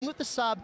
with the sub.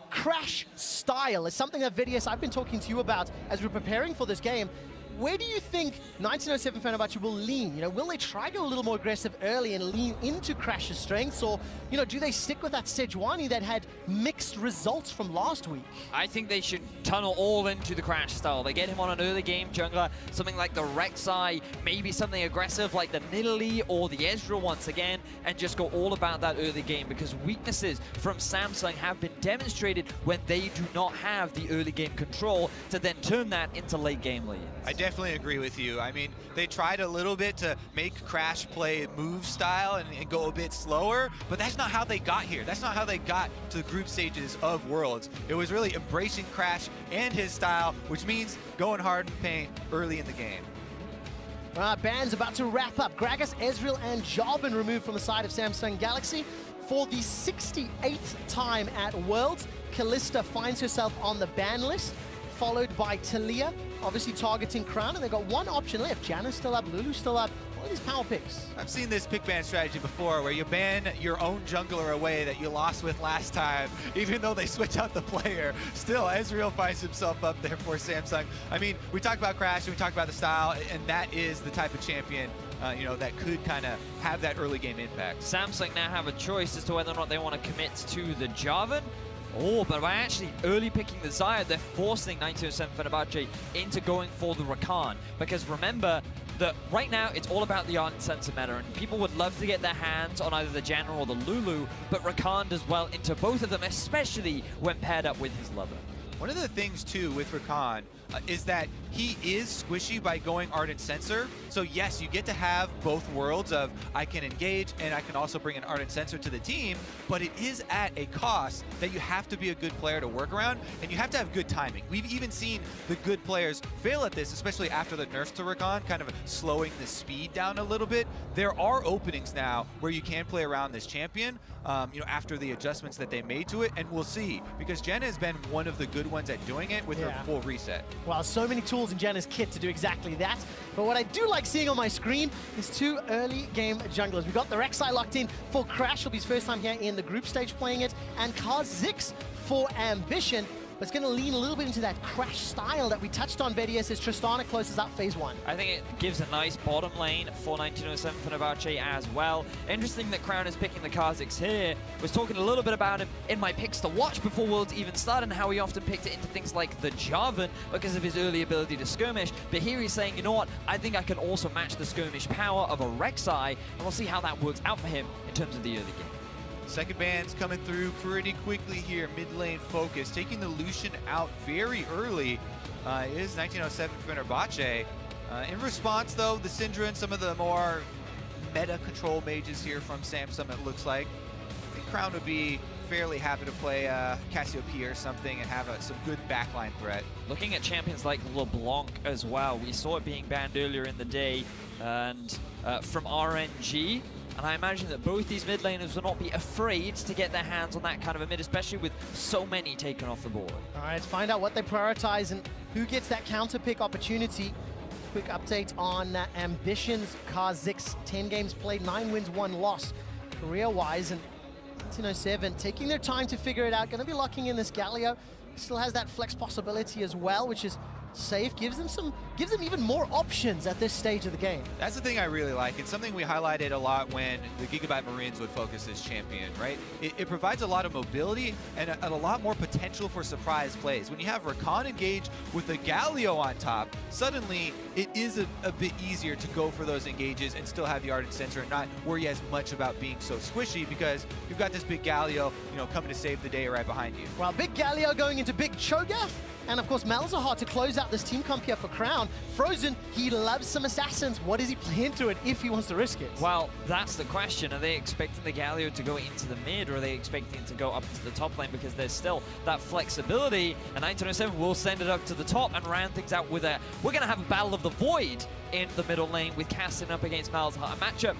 Crash style is something that Vidius, I've been talking to you about as we're preparing for this game. Where do you think 1907 Fenerbahçe will lean? You know, will they try to go a little more aggressive early and lean into Crash's strengths, or you know, do they stick with that Sejuani that had mixed results from last week? I think they should tunnel all into the Crash style. They get him on an early game jungler, something like the Rek'Sai, maybe something aggressive like the Nidalee or the Ezreal once again, and just go all about that early game, because weaknesses from Samsung have been demonstrated when they do not have the early game control to then turn that into late game leads. I definitely agree with you. I mean, they tried a little bit to make Crash play move style and go a bit slower, but that's not how they got here. That's not how they got to the group stages of Worlds. It was really embracing Crash and his style, which means going hard in paint early in the game. Ban's about to wrap up. Gragas, Ezreal, and Jarvan removed from the side of Samsung Galaxy. For the 68th time at Worlds, Kalista finds herself on the ban list, followed by Talia, obviously targeting Crown, and they've got one option left. Janna's still up, Lulu's still up. What are these power picks? I've seen this pick ban strategy before, where you ban your own jungler away that you lost with last time, even though they switch out the player. Still, Ezreal finds himself up there for Samsung. I mean, we talked about Crash, and we talked about the style, and that is the type of champion you know, that could kind of have that early game impact. Samsung now have a choice as to whether or not they want to commit to the Jarvan. Oh, but by actually early picking the Xayah, they're forcing 1907 Fenerbahçe into going for the Rakan. Because remember that right now it's all about the Ardent Sensor meta, and people would love to get their hands on either the Janna or the Lulu, but Rakan does well into both of them, especially when paired up with his lover. One of the things, too, with Rakan is that he is squishy by going Ardent Sensor. So, yes, you get to have both worlds of I can engage and I can also bring an Ardent Sensor to the team, but it is at a cost that you have to be a good player to work around, and you have to have good timing. We've even seen the good players fail at this, especially after the nerfs to Rakan, kind of slowing the speed down a little bit. There are openings now where you can play around this champion, you know, after the adjustments that they made to it, and we'll see, because Janna has been one of the good ones at doing it with her full reset. Well, so many tools in Janna's kit to do exactly that. But what I do like seeing on my screen is two early game junglers. We've got the Rek'Sai locked in for Crash. It'll be his first time here in the group stage playing it. And Kha'Zix for Ambition. But it's going to lean a little bit into that Crash style that we touched on, Vidius, as Tristana closes out phase one. I think it gives a nice bottom lane for 1907 Fenerbahçe as well. Interesting that Crown is picking the Kha'Zix here. Was talking a little bit about him in my picks to watch before Worlds even started, and how he often picked it into things like the Jarvan because of his early ability to skirmish. But here he's saying, you know what, I think I can also match the skirmish power of a Rek'Sai, and we'll see how that works out for him in terms of the early game. Second ban's coming through pretty quickly here. Mid lane focus, taking the Lucian out very early is 1907 Fenerbahçe. In response, though, the Syndra and some of the more meta control mages here from Samsung, it looks like. I think Crown would be fairly happy to play Cassiopeia or something and have some good backline threat. Looking at champions like LeBlanc as well, we saw it being banned earlier in the day, and from RNG. And I imagine that both these mid laners will not be afraid to get their hands on that kind of a mid, especially with so many taken off the board. All right, let's find out what they prioritize and who gets that counter pick opportunity. Quick update on Ambition's Kha'Zix. 10 games played, 9 wins, 1 loss career-wise. And 1907 taking their time to figure it out. Going to be locking in this Galio. Still has that flex possibility as well, which is safe, gives them even more options at this stage of the game. That's the thing I really like. It's something we highlighted a lot when the Gigabyte Marines would focus as champion, right? It provides a lot of mobility and a lot more potential for surprise plays. When you have Rakan engaged with the Galio on top, suddenly it is a bit easier to go for those engages and still have the Ardent Sensor and not worry as much about being so squishy, because you've got this big Galio, you know, coming to save the day right behind you. Well, big Galio going into big Cho'Gath. And of course, Malzahar to close out this team comp here for Crown. Frozen, he loves some assassins. What does he play into it if he wants to risk it? Well, that's the question. Are they expecting the Galio to go into the mid, or are they expecting it to go up to the top lane? Because there's still that flexibility, and 1907 will send it up to the top and round things out with a... We're going to have a Battle of the Void in the middle lane with Kassadin up against Malzahar. A matchup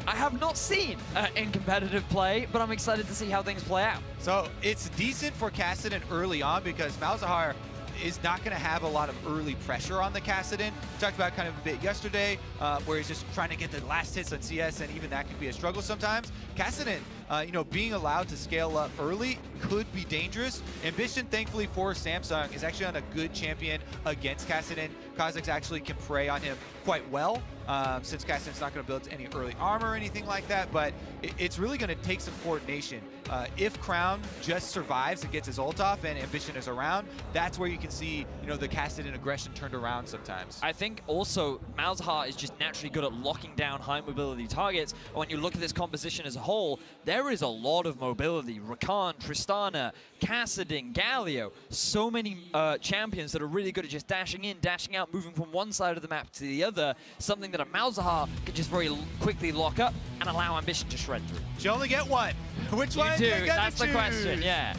I have not seen in competitive play, but I'm excited to see how things play out. So it's decent for Kassadin early on, because Malzahar is not going to have a lot of early pressure on the Kassadin. We talked about kind of a bit yesterday, where he's just trying to get the last hits on CS, and even that can be a struggle sometimes. Kassadin you know, being allowed to scale up early could be dangerous. Ambition, thankfully for Samsung, is actually on a good champion against Kassadin. Kha'Zix actually can prey on him quite well, since Kassadin's not going to build any early armor or anything like that, but it's really going to take some coordination. If Crown just survives and gets his ult off and Ambition is around, that's where you can see, you know, the Kassadin aggression turned around sometimes. I think also Malzahar is just naturally good at locking down high mobility targets. And when you look at this composition as a whole, there is a lot of mobility. Rakan, Tristana, Kassadin, Galio, so many champions that are really good at just dashing in, dashing out, moving from one side of the map to the other, something that a Malzahar could just very quickly lock up and allow Ambition to shred through. You only get one. Which one do you get That's to the question, yeah.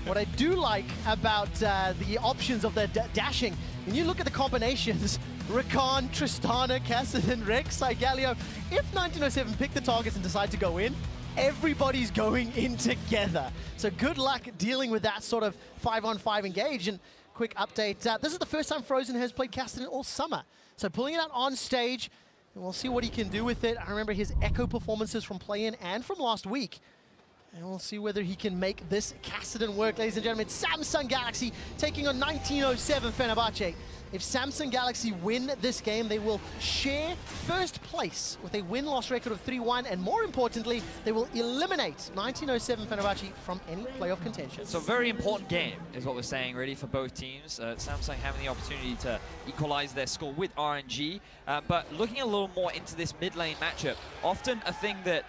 What I do like about the options of the dashing, when you look at the combinations, Rakan, Tristana, Kassadin, Rek'Sai, Galio, if 1907 pick the targets and decide to go in, everybody's going in together. So good luck dealing with that sort of 5-on-5 engage. And quick update, this is the first time Frozen has played Kassadin all summer. So pulling it out on stage, and we'll see what he can do with it. I remember his echo performances from play-in and from last week. And we'll see whether he can make this Kassadin work, ladies and gentlemen. It's Samsung Galaxy taking on 1907 Fenerbahçe. If Samsung Galaxy win this game, they will share first place with a win-loss record of 3-1, and more importantly, they will eliminate 1907 Fenerbahçe from any playoff contention. So very important game is what we're saying, really, for both teams. Samsung having the opportunity to equalize their score with RNG, but looking a little more into this mid-lane matchup, often a thing that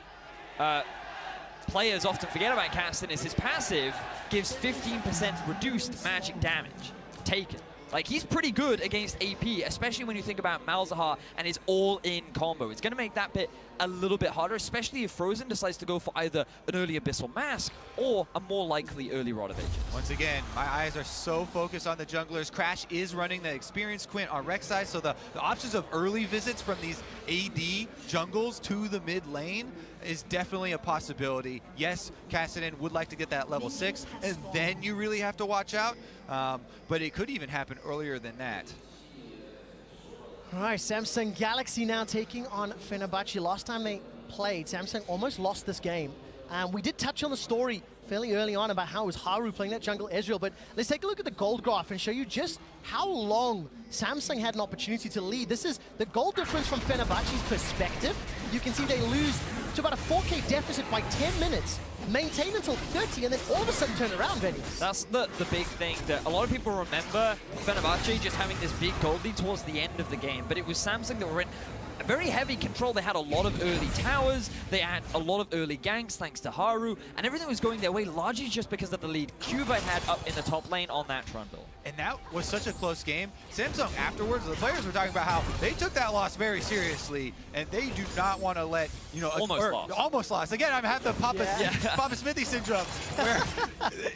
players often forget about Kassadin is his passive gives 15% reduced magic damage taken. Like, he's pretty good against AP, especially when you think about Malzahar and his all-in combo. It's going to make that bit a little bit harder, especially if Frozen decides to go for either an early Abyssal Mask or a more likely early Rod of Ages. Once again, my eyes are so focused on the junglers. Crash is running the experienced Quint on Rek'Sai, so the options of early visits from these AD jungles to the mid lane is definitely a possibility. Yes, Kassadin would like to get that level 6, and then you really have to watch out, but it could even happen earlier than that. All right, Samsung Galaxy now taking on Fenerbahçe. Last time they played, Samsung almost lost this game. We did touch on the story fairly early on about how it was Haru playing that jungle Ezreal, but let's take a look at the gold graph and show you just how long Samsung had an opportunity to lead. This is the goal difference from Fenerbahçe's perspective. You can see they lose to about a 4K deficit by 10 minutes, maintain until 30, and then all of a sudden turn around, Vennies. That's the big thing that a lot of people remember Fenerbahçe just having this big gold lead towards the end of the game, but it was Samsung that were in very heavy control. They had a lot of early towers, they had a lot of early ganks thanks to Haru, and everything was going their way largely just because of the lead CuVee had up in the top lane on that Trundle. And that was such a close game. Samsung afterwards, the players were talking about how they took that loss very seriously, and they do not want to let, you know, almost lost. Again, I'm having the Papa Smithy syndrome, where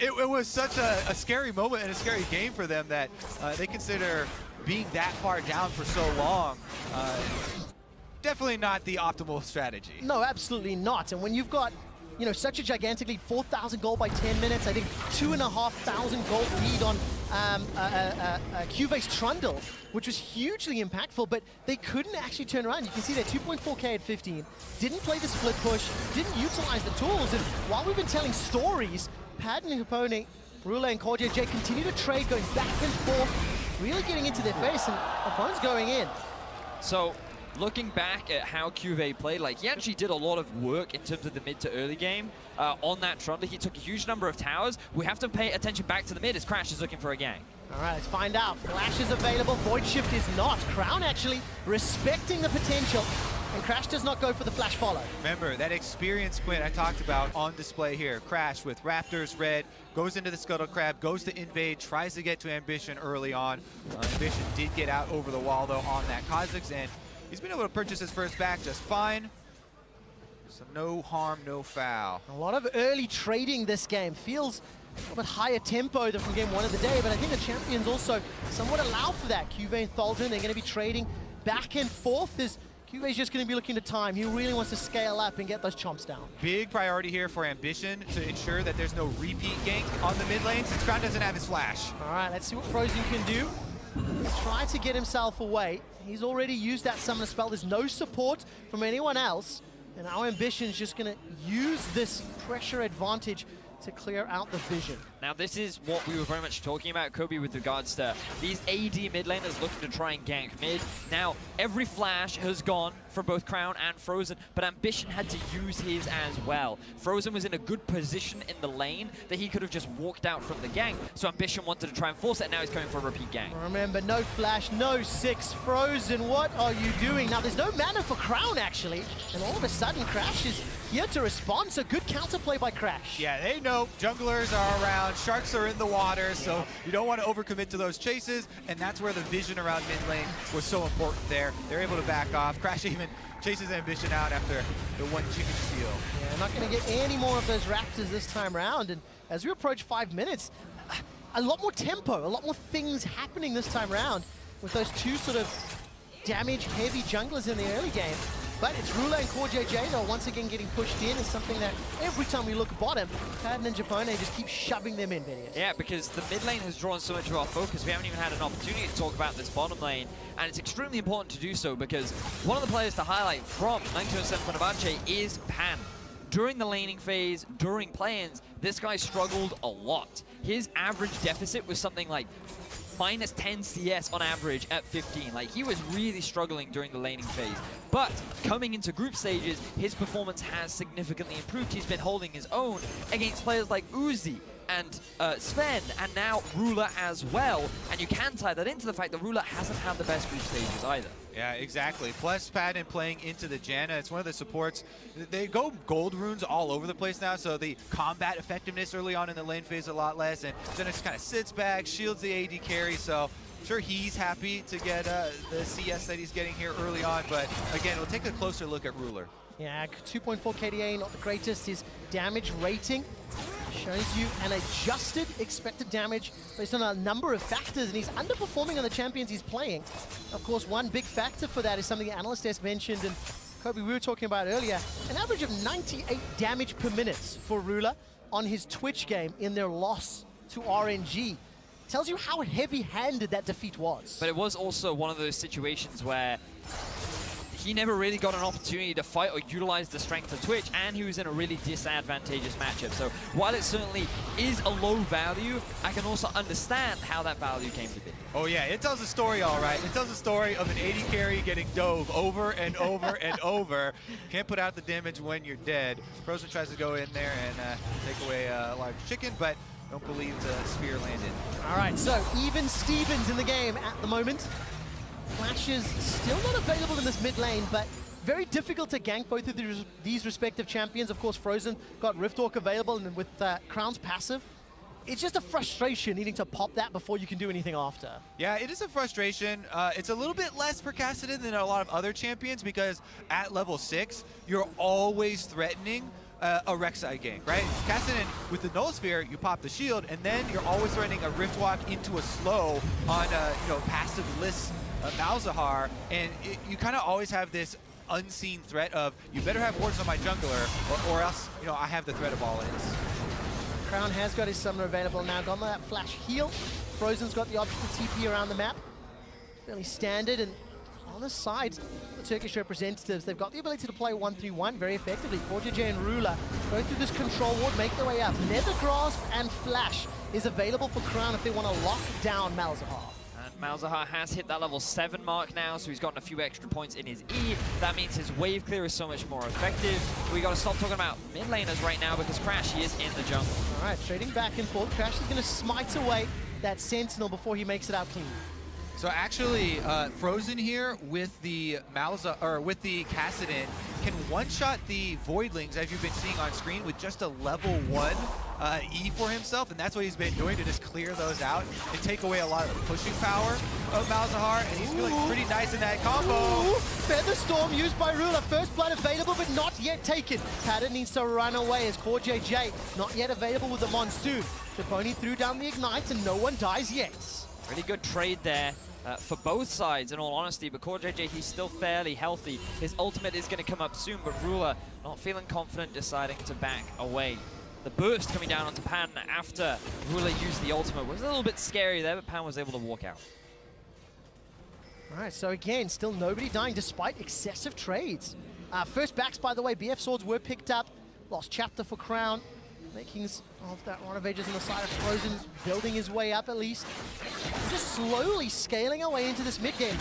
it was such a scary moment and a scary game for them that they consider being that far down for so long. Definitely not the optimal strategy. No, absolutely not. And when you've got, you know, such a gigantic lead, 4,000 gold by 10 minutes, I think 2,500 gold lead on CuVee's Trundle, which was hugely impactful, but they couldn't actually turn around. You can see they're 2.4K at 15, didn't play the split push, didn't utilize the tools, and while we've been telling stories, Padden and Japone, Rule and CoreJJ continue to trade, going back and forth, really getting into their face, and opponents going in. So, looking back at how CuVee played, like, he actually did a lot of work in terms of the mid to early game on that Trundle. He took a huge number of towers. We have to pay attention back to the mid as Crash is looking for a gang. All right, let's find out. Flash is available, Void Shift is not. Crown actually respecting the potential, and Crash does not go for the flash follow. Remember, that experience Quint I talked about on display here. Crash with Raptors red, goes into the Scuttle Crab, goes to invade, tries to get to Ambition early on. Ambition did get out over the wall, though, on that Kha'Zix, and he's been able to purchase his first back just fine. So no harm, no foul. A lot of early trading this game. Feels a little bit higher tempo than from game 1 of the day, but I think the champions also somewhat allow for that. CuVee and Thaldrin, they're going to be trading back and forth as CuVee's just going to be looking to time. He really wants to scale up and get those chomps down. Big priority here for Ambition to ensure that there's no repeat gank on the mid lane since Crown doesn't have his flash. All right, let's see what Frozen can do. Try to get himself away. He's already used that summoner spell. There's no support from anyone else. And our Ambition is just going to use this pressure advantage to clear out the vision. Now this is what we were very much talking about, CuVee, with regards to these AD mid laners looking to try and gank mid. Now, every flash has gone for both Crown and Frozen, but Ambition had to use his as well. Frozen was in a good position in the lane that he could have just walked out from the gank, so Ambition wanted to try and force it, and now he's going for a repeat gank. Remember, no flash, no 6. Frozen, what are you doing? Now, there's no mana for Crown, actually, and all of a sudden, Crash is here to respond, so good counterplay by Crash. Yeah, they know junglers are around, sharks are in the water, so you don't want to overcommit to those chases, and that's where the vision around mid lane was so important there. They're able to back off. Crash even chases Ambition out after the one chicken steal. Yeah, not going to get any more of those Raptors this time around, and as we approach 5 minutes, a lot more tempo, a lot more things happening this time around with those two sort of damage-heavy junglers in the early game. But it's Rula and CoreJJ, though, once again getting pushed in is something that every time we look bottom, Padden and Japone just keep shoving them in, Vidius. Yeah, because the mid lane has drawn so much of our focus, we haven't even had an opportunity to talk about this bottom lane, and it's extremely important to do so because one of the players to highlight from 1907 Fenerbahçe is Padden. During the laning phase, during play-ins, this guy struggled a lot. His average deficit was something like minus 10 CS on average at 15. Like, he was really struggling during the laning phase. But coming into group stages, his performance has significantly improved. He's been holding his own against players like Uzi and Sven, and now Rula as well. And you can tie that into the fact that Rula hasn't had the best group stages either. Yeah, exactly. Plus, Padden playing into the Janna. It's one of the supports. They go gold runes all over the place now, so the combat effectiveness early on in the lane phase a lot less. And Janna just kind of sits back, shields the AD carry. So I'm sure he's happy to get the CS that he's getting here early on. But again, we'll take a closer look at Ruler. Yeah, 2.4 KDA, not the greatest. His damage rating shows you an adjusted expected damage based on a number of factors, and he's underperforming on the champions he's playing. Of course, one big factor for that is something the analyst desk mentioned, and Kobe, we were talking about earlier, an average of 98 damage per minute for Ruler on his Twitch game in their loss to RNG. Tells you how heavy-handed that defeat was. But it was also one of those situations where he never really got an opportunity to fight or utilize the strength of Twitch, and he was in a really disadvantageous matchup. So while it certainly is a low value, I can also understand how that value came to be. Oh yeah, it tells a story, all right. It tells a story of an AD carry getting dove over and over and over. Can't put out the damage when you're dead. Frozen tries to go in there and take away a large chicken, but don't believe the spear landed. All right, so even Stevens in the game at the moment. Flash is still not available in this mid lane, but very difficult to gank both of these respective champions. Of course, Frozen got Rifthawk available, and with Crown's passive, it's just a frustration needing to pop that before you can do anything after. Yeah, it is a frustration. It's a little bit less for Kassadin than a lot of other champions because at level 6, you're always threatening a Rek'Sai gank, right? Kassadin, with the Null Sphere, you pop the shield, and then you're always threatening a Riftwalk into a slow on passive-less Malzahar, and you kind of always have this unseen threat of, you better have wards on my jungler, or else, I have the threat of all ins. Crown has got his summoner available now. Gone that flash heal. Frozen's got the option to TP around the map. Fairly standard, and on the side, the Turkish representatives, they've got the ability to play 1-3-1 very effectively. CoreJJ and Ruler go through this control ward, make their way up. Nether Grasp and Flash is available for Crown if they want to lock down Malzahar. Malzahar has hit that level 7 mark now, so he's gotten a few extra points in his E. That means his wave clear is so much more effective. We got to stop talking about mid laners right now because Crash, he is in the jungle. All right, trading back and forth. Crash is going to smite away that Sentinel before he makes it out clean. So actually, Frozen here with the with the Kassadin can one-shot the Voidlings, as you've been seeing on screen, with just a level 1 E for himself, and that's what he's been doing to just clear those out and take away a lot of the pushing power of Malzahar, and he's feeling pretty nice in that combo. Feather Storm used by Ruler. First blood available, but not yet taken. Padden needs to run away as CoreJJ not yet available with the Monsoon. Japone threw down the Ignite, and no one dies yet. Really good trade there. For both sides, in all honesty, but CoreJJ, he's still fairly healthy. His ultimate is going to come up soon, but Ruler not feeling confident, deciding to back away. The burst coming down onto Pan after Ruler used the ultimate was a little bit scary there, but Pan was able to walk out. All right, so again, still nobody dying despite excessive trades. First backs, by the way, BF swords were picked up. Lost chapter for Crown. Makings of that Rod of Ages on the side of Frozen, building his way up at least. Just slowly scaling our way into this mid game.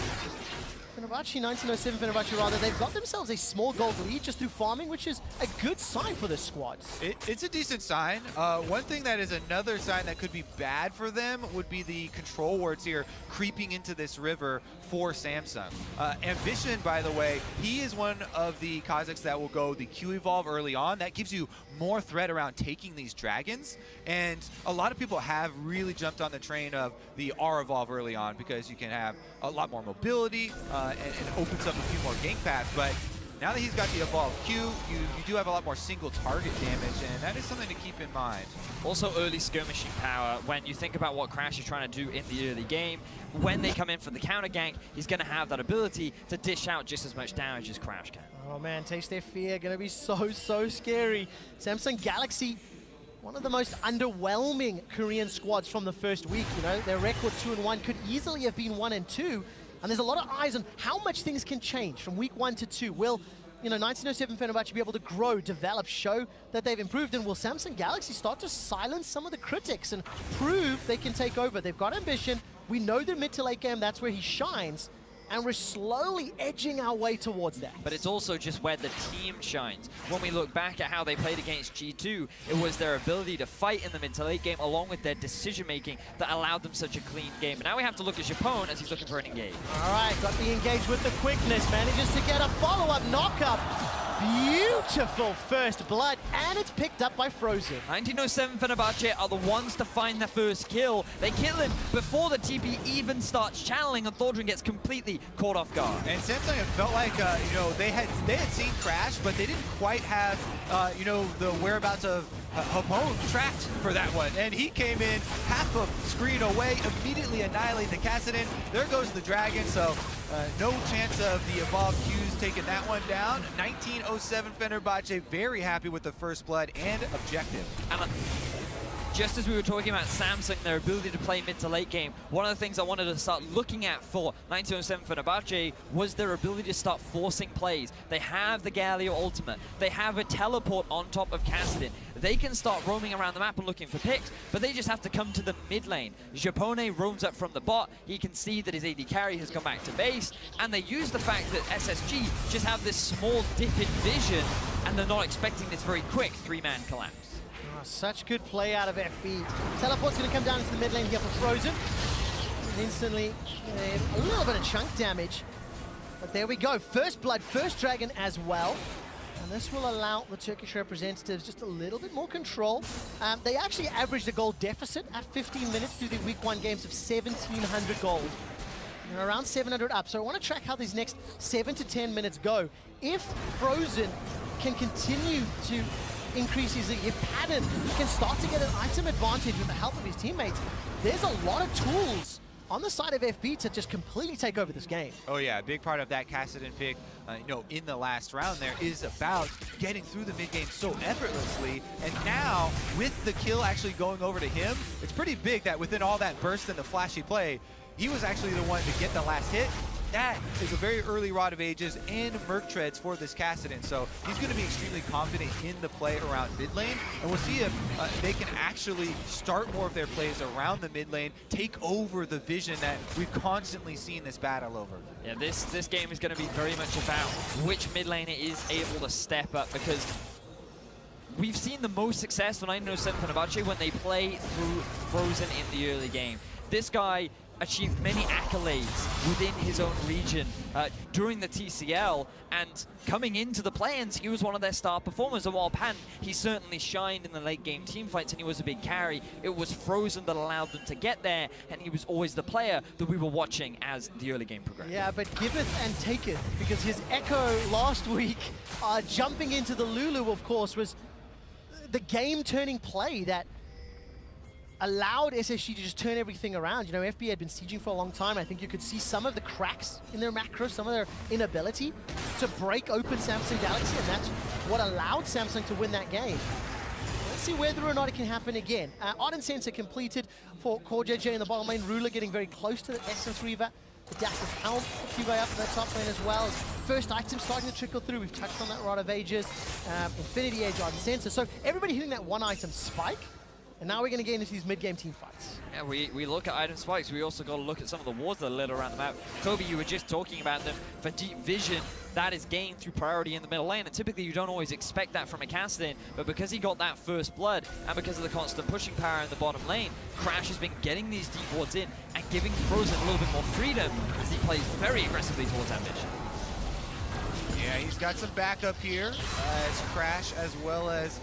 Fenerbahçe, 1907 Fenerbahçe rather, they've got themselves a small gold lead just through farming, which is a good sign for this squad. It's a decent sign. One thing that is another sign that could be bad for them would be the control wards here creeping into this river for Samsung. Ambition, by the way, he is one of the Kha'Zix that will go the Q evolve early on. That gives you more threat around taking these dragons, and a lot of people have really jumped on the train of the R evolve early on because you can have a lot more mobility and it opens up a few more gank paths. But now that he's got the evolved Q, you do have a lot more single target damage, and that is something to keep in mind. Also early skirmishing power. When you think about what Crash is trying to do in the early game, when they come in for the counter gank, he's going to have that ability to dish out just as much damage as Crash can. Oh man, taste their fear, gonna be so scary. Samsung Galaxy, one of the most underwhelming Korean squads from the first week. You know, their record 2-1 could easily have been 1-2. And there's a lot of eyes on how much things can change from week 1 to 2. Will, you know, 1907 Fenerbahçe be able to grow, develop, show that they've improved? And will Samsung Galaxy start to silence some of the critics and prove they can take over? They've got ambition. We know the mid to late game, that's where he shines. And we're slowly edging our way towards that. But it's also just where the team shines. When we look back at how they played against G2, it was their ability to fight in the mid to late game along with their decision making that allowed them such a clean game. And now we have to look at Japone as he's looking for an engage. All right, got the engage with the quickness, manages to get a follow-up knock-up. Beautiful first blood, and it's picked up by Frozen. 1907 Fenerbahçe are the ones to find their first kill. They kill him before the TP even starts channeling, and Thaldrin gets completely caught off guard. And Samsung, it felt like you know, they had seen Crash, but they didn't quite have you know, the whereabouts of Japone tracked for that one. And he came in half a screen away, immediately annihilate the Kassadin. There goes the dragon, so no chance of the evolved Qs taking that one down. 1907 Fenerbahçe very happy with the first blood and objective. And just as we were talking about Samsung, their ability to play mid to late game, one of the things I wanted to start looking at for 1907 Fenerbahçe was their ability to start forcing plays. They have the Galio ultimate. They have a teleport on top of Kassadin. They can start roaming around the map and looking for picks, but they just have to come to the mid lane. Japone roams up from the bot. He can see that his AD carry has come back to base, and they use the fact that SSG just have this small dip in vision, and they're not expecting this very quick 3-man collapse. Such good play out of FB. Teleport's going to come down into the mid lane here for Frozen. And instantly, a little bit of chunk damage. But there we go. First blood, first dragon as well. And this will allow the Turkish representatives just a little bit more control. They actually averaged a gold deficit at 15 minutes through the week 1 games of 1,700 gold. They're around 700 up. So I want to track how these next 7 to 10 minutes go. If Frozen can continue to increase his, if Padden can start to get an item advantage with the help of his teammates, there's a lot of tools on the side of FB to just completely take over this game. Oh yeah, a big part of that Kassadin pick, you know, in the last round there is about getting through the mid game so effortlessly. And now, with the kill actually going over to him, it's pretty big that within all that burst and the flashy play, he was actually the one to get the last hit. That is a very early Rod of Ages and Merc Treads for this Kassadin, so he's going to be extremely confident in the play around mid lane, and we'll see if they can actually start more of their plays around the mid lane, take over the vision that we've constantly seen this battle over. Yeah, this game is going to be very much about which mid laner is able to step up, because we've seen the most success for 1907 Fenerbahçe when they play through Frozen in the early game. This guy achieved many accolades within his own region during the TCL, and coming into the play-ins, he was one of their star performers. And while Padden, he certainly shined in the late game team fights and he was a big carry, it was Frozen that allowed them to get there, and he was always the player that we were watching as the early game progressed. Yeah, but giveth and taketh, because his Echo last week, jumping into the Lulu, of course, was the game-turning play that allowed SSG to just turn everything around. You know, FB had been sieging for a long time. I think you could see some of the cracks in their macro, some of their inability to break open Samsung Galaxy, and that's what allowed Samsung to win that game. Let's see whether or not it can happen again. Ardent Sensor completed for CoreJJ in the bottom lane. Ruler getting very close to the Essence Reaver. The Dash of Helm for CuVee up in the top lane as well. first items starting to trickle through. We've touched on that Rod of Ages, Infinity Age Ardent Sensor. So everybody hitting that one item spike. And now we're going to get into these mid-game team fights. Yeah, we look at item spikes. We also got to look at some of the wards that are lit around the map. CuVee, you were just talking about them. For deep vision, that is gained through priority in the middle lane. And typically you don't always expect that from a Kassadin. But because he got that first blood, and because of the constant pushing power in the bottom lane, Crash has been getting these deep wards in and giving Frozen a little bit more freedom as he plays very aggressively towards ambition. Yeah, he's got some backup here as Crash as well as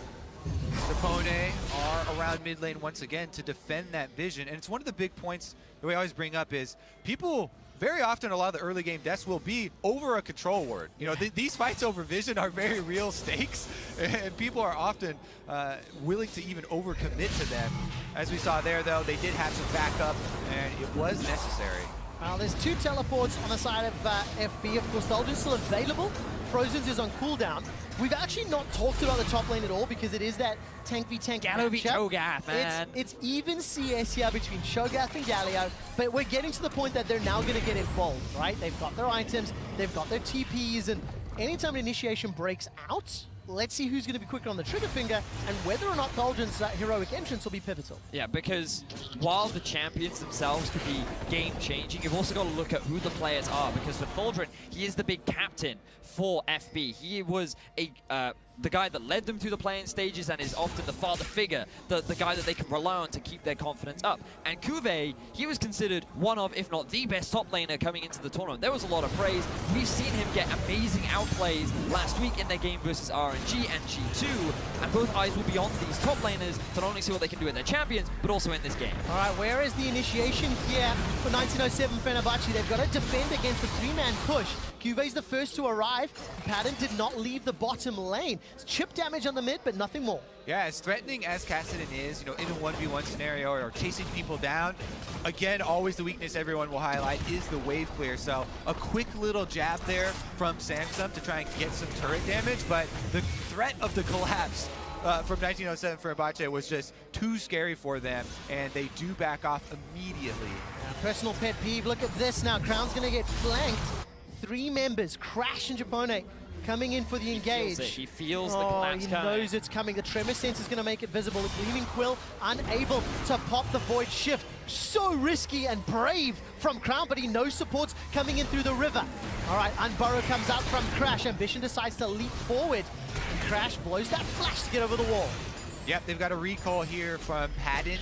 Japone are around mid lane once again to defend that vision. And it's one of the big points that we always bring up is people, very often a lot of the early game deaths will be over a control ward. You know, these fights over vision are very real stakes, and people are often willing to even overcommit to them. As we saw there, though, they did have some backup, and it was necessary. Well, there's 2 teleports on the side of FB. Of course, Thaldrin's still available. Frozen's is on cooldown. We've actually not talked about the top lane at all because it is that tank v tank Galio v matchup. Cho'Gath, man. It's even CS here between Cho'Gath and Galio, but we're getting to the point that they're now going to get involved, right? They've got their items, they've got their TPs, and anytime an initiation breaks out, let's see who's going to be quicker on the trigger finger and whether or not Thaldrin's heroic entrance will be pivotal. Yeah, because while the champions themselves could be game-changing, you've also got to look at who the players are, because for Thaldrin, he is the big captain for FB. He was the guy that led them through the playing stages and is often the father figure, the guy that they can rely on to keep their confidence up. And CuVee, he was considered one of, if not the best top laner coming into the tournament. There was a lot of praise. We've seen him get amazing outplays last week in their game versus RNG and G2, and both eyes will be on these top laners to not only see what they can do with their champions, but also in this game. All right, where is the initiation here for 1907 Fenerbahçe? They've got to defend against the 3-man push. CuVee's the first to arrive. Padden did not leave the bottom lane. It's chip damage on the mid, but nothing more. Yeah, as threatening as Kassadin is, you know, in a 1v1 scenario or chasing people down, again, always the weakness everyone will highlight is the wave clear. So a quick little jab there from Samsung to try and get some turret damage, but the threat of the collapse from 1907 Fenerbahçe was just too scary for them, and they do back off immediately. Personal pet peeve, look at this now. Crown's going to get flanked. 3 members, Crash and Japone, coming in for the engage. He feels the collapse coming. He knows it's coming. The tremor sense is going to make it visible. The Gleaming Quill unable to pop the Void Shift. So risky and brave from Crown, but he knows supports coming in through the river. All right, Unburrow comes out from Crash. Ambition decides to leap forward, and Crash blows that flash to get over the wall. Yep, they've got a recall here from Padden.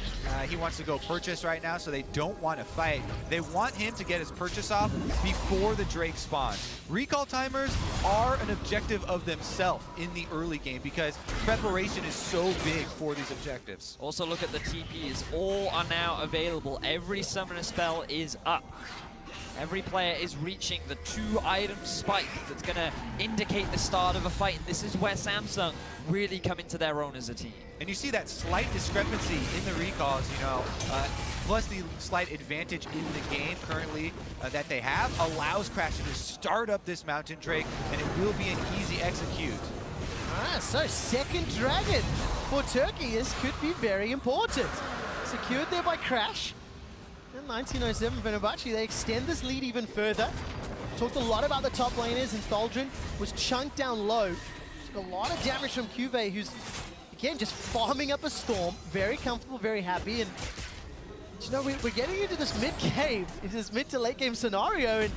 He wants to go purchase right now, so they don't want to fight. They want him to get his purchase off before the Drake spawns. Recall timers are an objective of themselves in the early game because preparation is so big for these objectives. Also look at the TPs. All are now available. Every summoner spell is up. Every player is reaching the 2-item spike that's going to indicate the start of a fight. And this is where Samsung really come into their own as a team. And you see that slight discrepancy in the recalls, you know, plus the slight advantage in the game currently that they have allows Crash to start up this Mountain Drake, and it will be an easy execute. So second dragon for Turkey. This could be very important. Secured there by Crash. In 1907 Fenerbahçe, they extend this lead even further. Talked a lot about the top laners, and Thaldrin was chunked down low. Took a lot of damage from CuVee, who's, again, just farming up a storm. Very comfortable, very happy. And, you know, we're getting into this mid-game, this mid to late game scenario, and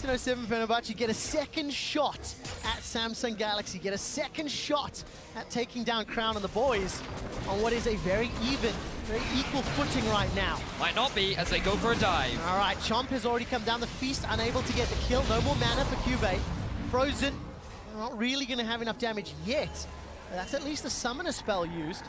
1907 Fenerbahçe get a second shot at Samsung Galaxy, get a second shot at taking down Crown and the boys on what is a very even, very equal footing right now. Might not be as they go for a dive. All right, Chomp has already come down the feast, unable to get the kill. No more mana for CuVee. Frozen, not really going to have enough damage yet. That's at least a summoner spell used.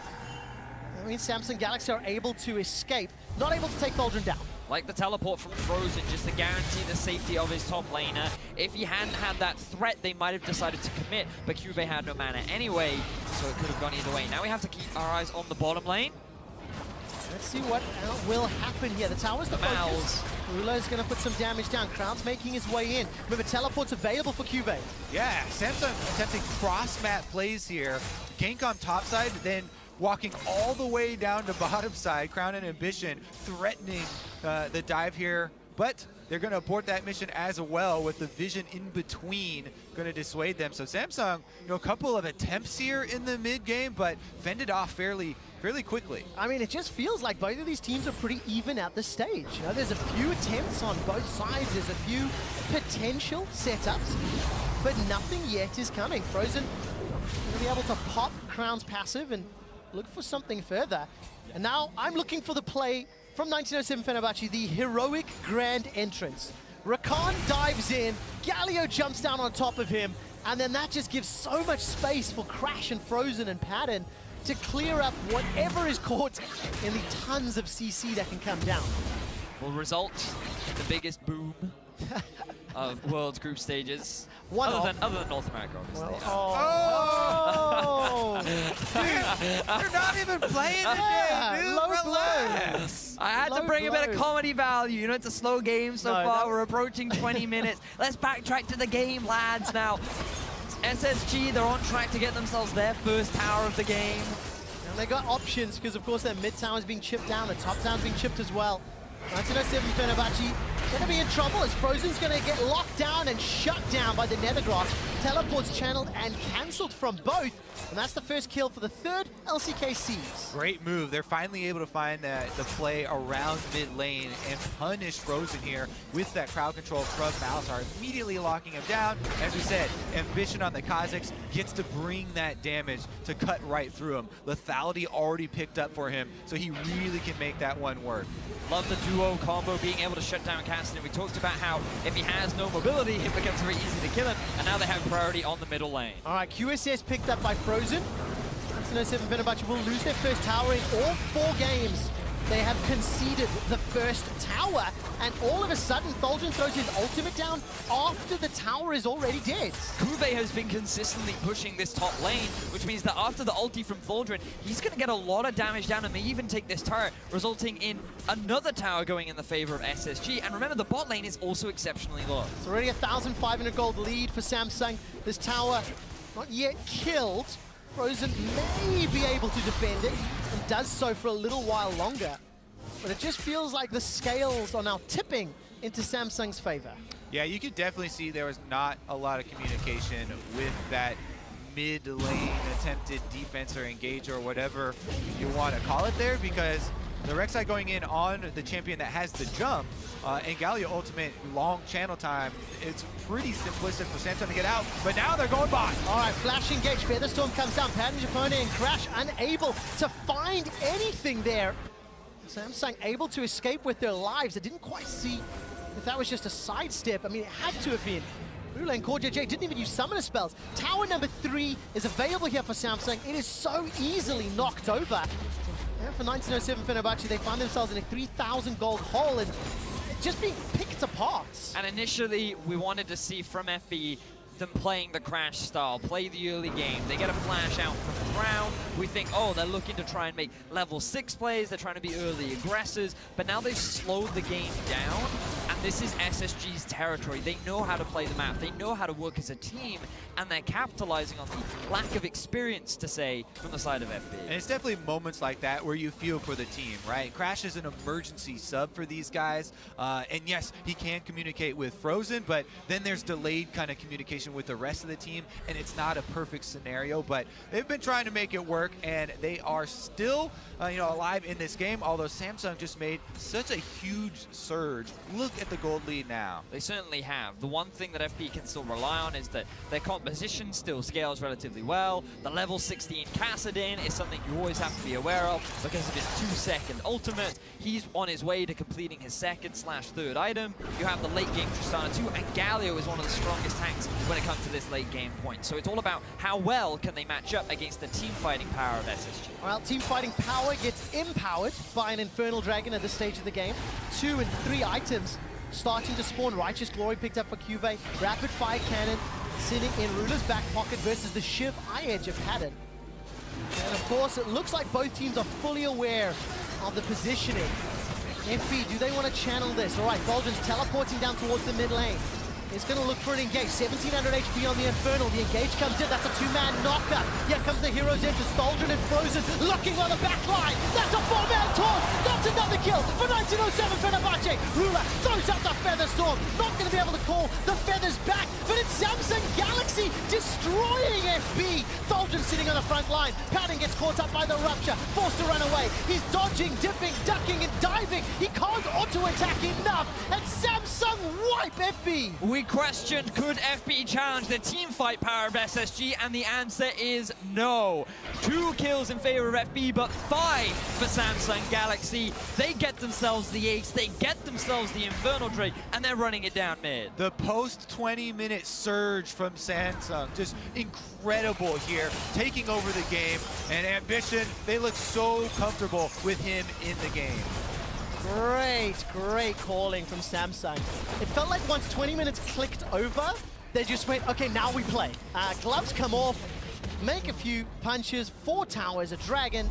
That means Samsung Galaxy are able to escape, not able to take Thaldrin down. Like the teleport from Frozen, just to guarantee the safety of his top laner. If he hadn't had that threat, they might have decided to commit, but CuVee had no mana anyway, so it could have gone either way. Now we have to keep our eyes on the bottom lane. Let's see what will happen here. The tower's the focus. Rulo's going to put some damage down. Crown's making his way in. Remember, teleport's available for CuVee. Yeah, Samsung attempting cross-map plays here. Gank on top side, then walking all the way down to bottom side. Crown and Ambition threatening the dive here but they're going to abort that mission as well, with the vision in between going to dissuade them. So Samsung, a couple of attempts here in the mid game, but fended off fairly quickly. I mean, it just feels like both of these teams are pretty even at this stage. There's a few attempts on both sides. There's a few potential setups, but nothing yet is coming. Frozen going to be able to pop Crown's passive and look for something further. And now I'm looking for the play from 1907 Fenerbahçe, the heroic grand entrance. Rakan dives in, Galio jumps down on top of him, and then that just gives so much space for Crash and Frozen and Padden to clear up whatever is caught in the tons of CC that can come down. Will result in the biggest boom of World's group stages. Other than North America, obviously. Oh! They're not even playing the game, dude. Low Relax. I had to bring a bit of comedy value. It's a slow game so far. We're approaching 20 minutes. Let's backtrack to the game, lads. Now, SSG, they're on track to get themselves their first tower of the game. And they got options because, of course, their mid tower is being chipped down. The top tower is being chipped as well. 1907 Fenerbahçe going to be in trouble as Frozen's going to get locked down and shut down by the Nethergrass. Teleports channeled and cancelled from both. And that's the first kill for the third LCKCs. Great move. They're finally able to find the play around mid lane and punish Frozen here with that crowd control from Malzahar, immediately locking him down. As we said, ambition on the Kha'Zix gets to bring that damage to cut right through him. Lethality already picked up for him, so he really can make that one work. Love the duo combo, being able to shut down Kassadin. We talked about how if he has no mobility, it becomes very easy to kill him, and now they have priority on the middle lane. All right, QSS picked up by Frozen. 1907 Fenerbahçe will lose their first tower in all 4 games. They have conceded the first tower, and all of a sudden, Thaldrin throws his ultimate down after the tower is already dead. CuVee has been consistently pushing this top lane, which means that after the ulti from Thaldrin, he's going to get a lot of damage down and may even take this turret, resulting in another tower going in the favor of SSG. And remember, the bot lane is also exceptionally low. It's already a 1,500 gold lead for Samsung. This tower not yet killed. Frozen may be able to defend it, and does so for a little while longer. But it just feels like the scales are now tipping into Samsung's favor. Yeah, you could definitely see there was not a lot of communication with that mid-lane attempted defense or engage or whatever you want to call it there, because the Rek'Sai going in on the champion that has the jump, and Galio ultimate long channel time, it's pretty simplistic for Samsung to get out, but now they're going bot. All right, flash engage, Featherstorm comes down, Padden, Japone, and Crash unable to find anything there. Samsung able to escape with their lives. I didn't quite see if that was just a sidestep. I mean, it had to have been. Blue lane, CoreJJ didn't even use summoner spells. Tower number 3 is available here for Samsung. It is so easily knocked over. And for 1907 Fenerbahçe, they find themselves in a 3,000 gold hole and just being picked apart. And initially, we wanted to see from FB them playing the Crash style, play the early game. They get a flash out from the ground. We think, oh, they're looking to try and make level 6 plays. They're trying to be early aggressors. But now they've slowed the game down. And this is SSG's territory. They know how to play the map. They know how to work as a team. And they're capitalizing on the lack of experience, to say, from the side of FB. And it's definitely moments like that where you feel for the team, right? Crash is an emergency sub for these guys. And yes, he can communicate with Frozen, but then there's delayed kind of communication with the rest of the team, and it's not a perfect scenario, but they've been trying to make it work, and they are still alive in this game, although Samsung just made such a huge surge. Look at the gold lead now. They certainly have. The one thing that FB can still rely on is that their composition still scales relatively well. The level 16 Kassadin is something you always have to be aware of because of his 2-second ultimate. He's on his way to completing his 2nd/3rd item. You have the late game Tristana too, and Galio is one of the strongest tanks when it comes to this late game point. So it's all about how well can they match up against the team fighting power of SSG. Well, team fighting power gets empowered by an Infernal Dragon at this stage of the game. 2 and 3 items starting to spawn. Righteous Glory picked up for CuVee. Rapid Fire Cannon sitting in Ruler's back pocket versus the Shiv Eye Edge of Padden. And of course, it looks like both teams are fully aware of the positioning. FB, do they want to channel this? All right, Thaldrin's teleporting down towards the mid lane. He's going to look for an engage. 1,700 HP on the Infernal. The engage comes in. That's a 2-man knocker. Here comes the hero's entrance. Thaldrin and Frozen looking on the back line. That's a 4-man taunt. That's another kill for 1907 Fenerbahçe. Rula throws out the Feather Storm. Not going to be able to call the Feathers back, but it's Samsung Galaxy destroying FB. Thaldrin sitting on the front line. Padden gets caught up by the Rupture, forced to run away. He's dodging, dipping, ducking, and diving. He can't auto-attack enough, and Samsung wipe FB. We questioned, could FB challenge the team fight power of SSG, and the answer is no. 2 kills in favor of FB, but 5 for Samsung Galaxy. They get themselves the ace, they get themselves the Infernal Drake, and they're running it down mid. The post 20-minute surge from Samsung, just incredible here, taking over the game, and Ambition, they look so comfortable with him in the game. Great calling from Samsung. It felt like once 20 minutes clicked over, they just went, okay, now we play. Gloves come off, make a few punches, 4 towers, a dragon,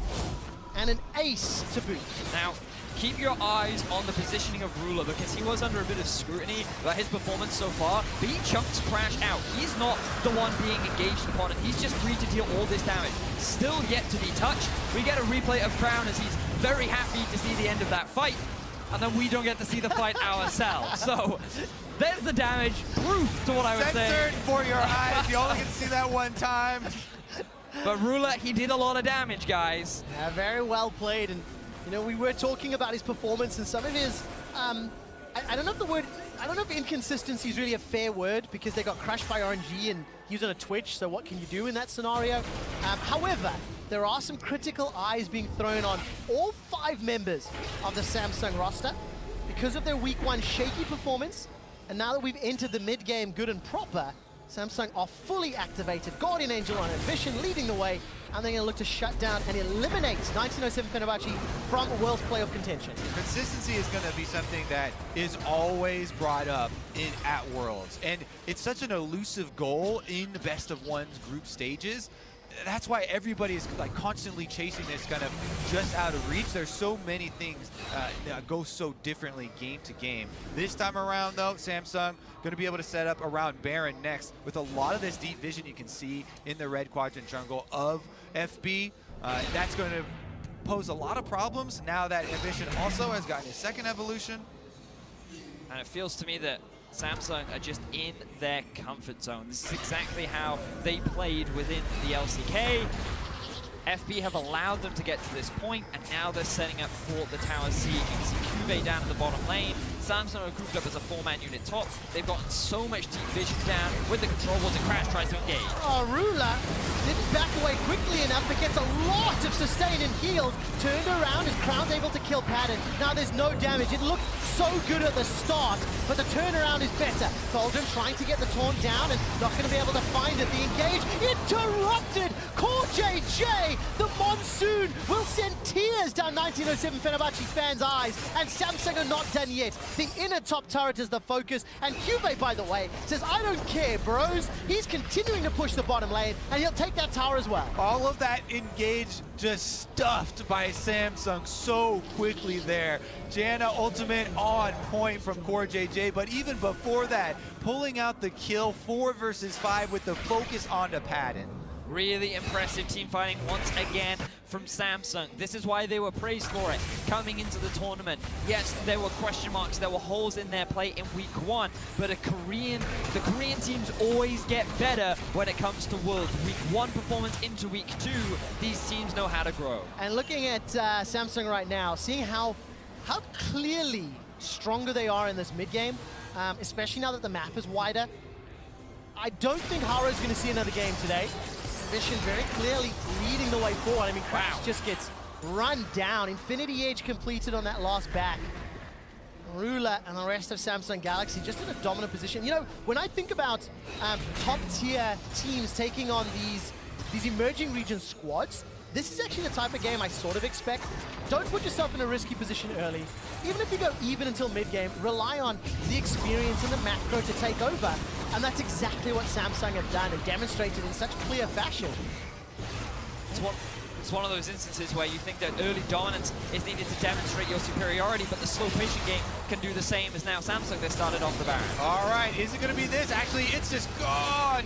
and an ace to boot. Now, keep your eyes on the positioning of Ruler, because he was under a bit of scrutiny about his performance so far, but he chunks Crash out. He's not the one being engaged upon it. He's just free to deal all this damage. Still yet to be touched. We get a replay of Crown as he's very happy to see the end of that fight, and then we don't get to see the fight ourselves. So there's the damage, proof to what I was saying. Censored for your eyes, you only get to see that one time. But Ruler, he did a lot of damage, guys. Yeah, very well played, and you know, we were talking about his performance and some of his, I don't know if the word, I don't know if inconsistency is really a fair word, because they got crushed by RNG and he was on a Twitch, so what can you do in that scenario? However, there are some critical eyes being thrown on all 5 members of the Samsung roster because of their week 1 shaky performance, and now that we've entered the mid game good and proper, Samsung are fully activated. Guardian Angel on Ambition leading the way, and they're going to look to shut down and eliminate 1907 Fenerbahçe from World's playoff contention. Consistency is going to be something that is always brought up at Worlds, and it's such an elusive goal in the best of one's group stages. That's why everybody is like constantly chasing this kind of just out of reach. There's so many things that go so differently game to game. This time around though, Samsung going to be able to set up around Baron next with a lot of this deep vision you can see in the red quadrant jungle of FB. That's going to pose a lot of problems now that Ambition also has gotten his 2nd evolution. And it feels to me that Samsung are just in their comfort zone. This is exactly how they played within the LCK. FB have allowed them to get to this point, and now they're setting up for the tower siege. You can see CuVee down in the bottom lane. Samsung are grouped up as a 4-man unit top. They've gotten so much deep vision down with the control boards, and Crash tries to engage. Oh, Rula didn't back away quickly enough, but gets a lot of sustain and heals. Turned around as Crown's able to kill Padden. Now there's no damage. It looked so good at the start, but the turnaround is better. Thaldrin trying to get the taunt down and not going to be able to find it. The engage interrupted. CoreJJ, the monsoon will send tears down 1907 Fenerbahçe fans' eyes, and Samsung are not done yet. The inner top turret is the focus, and CuVee, by the way, says, I don't care, bros. He's continuing to push the bottom lane, and he'll take that tower as well. All of that engage just stuffed by Samsung so quickly there. Janna ultimate on point from CoreJJ, but even before that, pulling out the kill 4 versus 5 with the focus onto Padden. Really impressive team fighting once again from Samsung. This is why they were praised for it coming into the tournament. Yes, there were question marks, there were holes in their play in week 1, but the Korean teams always get better when it comes to Worlds. Week 1 performance into week 2, these teams know how to grow. And looking at Samsung right now, seeing how clearly stronger they are in this mid game, especially now that the map is wider, I don't think Haro's going to see another game today. Ambition very clearly leading the way forward. I mean, Crash just gets run down. Infinity Edge completed on that last back. Rula and the rest of Samsung Galaxy just in a dominant position. You know, when I think about top-tier teams taking on these emerging region squads, this is actually the type of game I sort of expect. Don't put yourself in a risky position early. Even if you go even until mid-game, rely on the experience and the macro to take over. And that's exactly what Samsung have done and demonstrated in such clear fashion. It's one of those instances where you think that early dominance is needed to demonstrate your superiority, but the slow patient game can do the same as now Samsung that started off the Baron. All right, is it going to be this? Actually, it's just gone.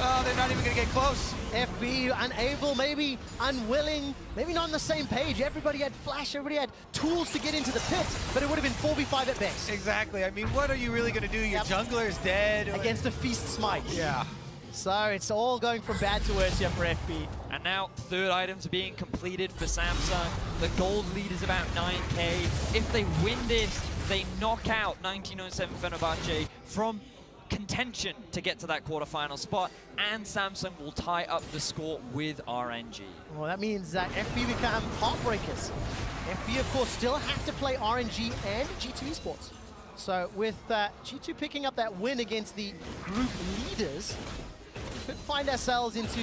Oh, they're not even going to get close. FB unable, maybe unwilling, maybe not on the same page. Everybody had flash, everybody had tools to get into the pit, but it would have been 4v5 at best. Exactly. I mean, what are you really going to do? Your jungler is dead. Against a feast smite. Yeah. So it's all going from bad to worse here for FB. And now third items are being completed for Samsung. The gold lead is about 9k. If they win this, they knock out 1907 Fenerbahçe from contention to get to that quarterfinal spot, and Samsung will tie up the score with RNG. Well, that means that FB become heartbreakers. FB, of course, still have to play RNG and G2 Esports. So with G2 picking up that win against the group leaders, we could find ourselves into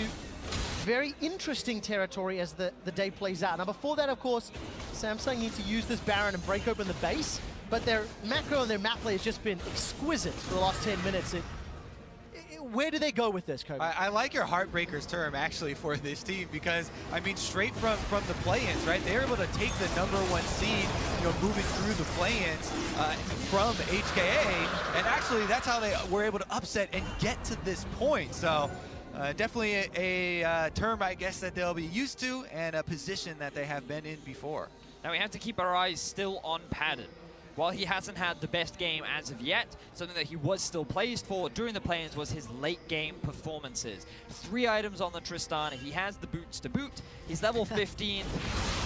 very interesting territory as the day plays out. Now, before that, of course, Samsung need to use this Baron and break open the base, but their macro and their map play has just been exquisite for the last 10 minutes. Where do they go with this, Kobe? I like your heartbreakers term, actually, for this team, because, I mean, straight from the play-ins, right? They're able to take the #1 seed, you know, moving through the play-ins from HKA, and actually that's how they were able to upset and get to this point. So definitely a term, I guess, that they'll be used to, and a position that they have been in before. Now we have to keep our eyes still on Padden. While he hasn't had the best game as of yet, something that he was still praised for during the play-ins was his late-game performances. 3 items on the Tristana. He has the boots to boot. He's level 15,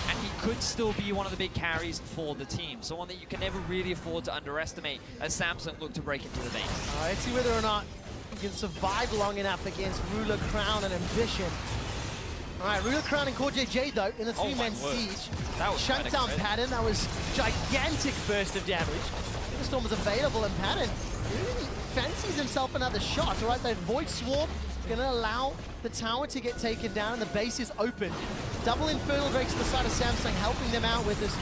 and he could still be one of the big carries for the team. Someone that you can never really afford to underestimate as Samsung look to break into the base. Let's see whether or not he can survive long enough against Ruler, Crown, and Ambition. All right, Ruler, Crown, and CoreJJ, though, in the 3-man siege. That was Chunked down Padden. That was gigantic burst of damage. The Storm was available, and Padden really fancies himself another shot. All right, that Void Swarm gonna allow the tower to get taken down, and the base is open. Double Infernal Drakes to the side of Samsung, helping them out with this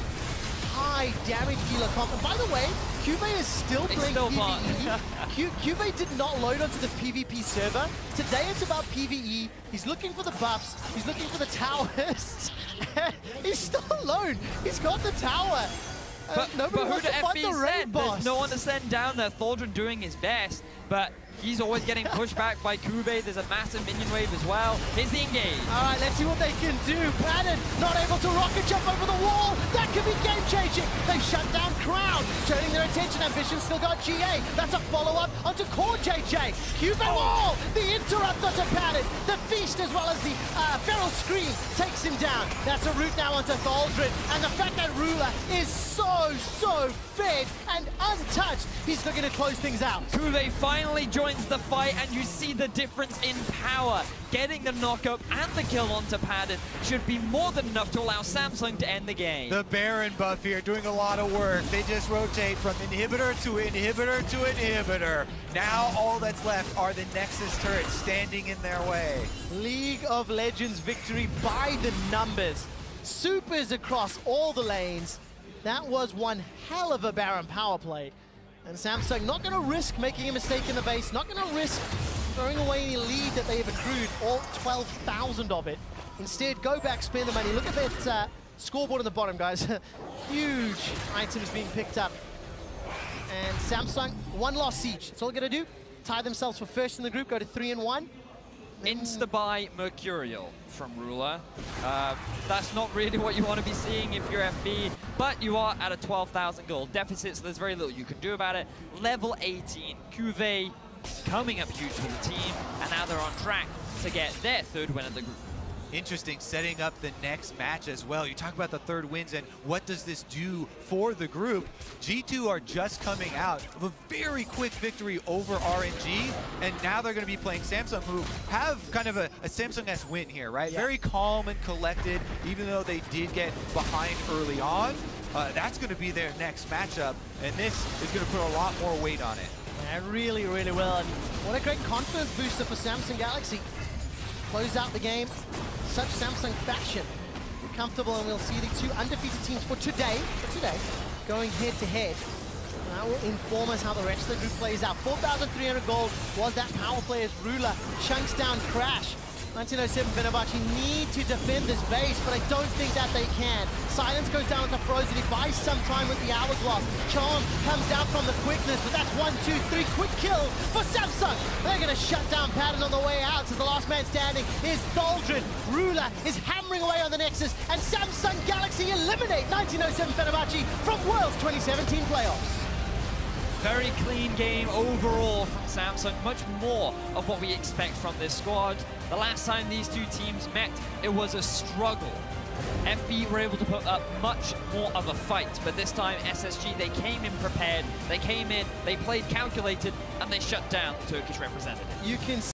high damage dealer comp. And by the way, CuVee is still playing PvE. CuVee did not load onto the PvP server. Today it's about PvE. He's looking for the buffs. He's looking for the towers. He's still alone. He's got the tower. But who to FB send? There's no one to send down there. Thaldrin doing his best, but he's always getting pushed back by CuVee. There's a massive minion wave as well. Here's the engage. All right, let's see what they can do. Padden not able to rocket jump over the wall. That could be game-changing. They shut down Crown, turning their attention. Ambition still got GA. That's a follow-up onto CoreJJ. CuVee wall. The interrupt onto Padden. The feast as well as the feral scream takes him down. That's a route now onto Thaldrin. And the fact that Ruler is so fed and untouched, he's looking to close things out. CuVee finally joins the fight, and you see the difference in power. Getting the knockup and the kill onto Padden should be more than enough to allow Samsung to end the game. The Baron buff here doing a lot of work. They just rotate from inhibitor to inhibitor to inhibitor. Now all that's left are the Nexus turrets standing in their way. League of Legends victory by the numbers. Supers across all the lanes. That was one hell of a Baron power play. And Samsung not going to risk making a mistake in the base, not going to risk throwing away any lead that they have accrued, all 12,000 of it. Instead, go back, spend the money. Look at that scoreboard on the bottom, guys. Huge items being picked up. And Samsung, 1 lost siege. That's all they're going to do. Tie themselves for first in the group, go to 3-1. Insta-buy Mercurial from Ruler. That's not really what you want to be seeing if you're FB, but you are at a 12,000 gold deficit, so there's very little you can do about it. Level 18, CuVee coming up huge for the team, and now they're on track to get their 3rd win of the group. Interesting, setting up the next match as well. You talk about the 3rd wins and what does this do for the group. G2 are just coming out of a very quick victory over RNG, and now they're going to be playing Samsung, who have kind of a Samsung-esque win here, right? Yeah. Very calm and collected, even though they did get behind early on. That's going to be their next matchup, and this is going to put a lot more weight on it. Yeah, really, really well. And what a great confidence booster for Samsung Galaxy. Close out the game, such Samsung fashion. Be comfortable, and we'll see the 2 undefeated teams for today, going head-to-head. That will inform us how the rest of the group plays out. 4,300 gold was that power play as Ruler chunks down Crash. 1907 Fenerbahçe need to defend this base, but I don't think that they can. Silence goes down to Frozen. He buy some time with the Hourglass. Charm comes down from the quickness, but that's 1, 2, 3 quick kills for Samsung. They're going to shut down Padden on the way out as the last man standing is Thaldrin. Ruler is hammering away on the Nexus, and Samsung Galaxy eliminate 1907 Fenerbahçe from Worlds 2017 playoffs. Very clean game overall from Samsung, much more of what we expect from this squad. The last time these two teams met, it was a struggle. FB were able to put up much more of a fight, but this time SSG, they came in prepared, they came in, they played calculated, and they shut down the Turkish representative. You can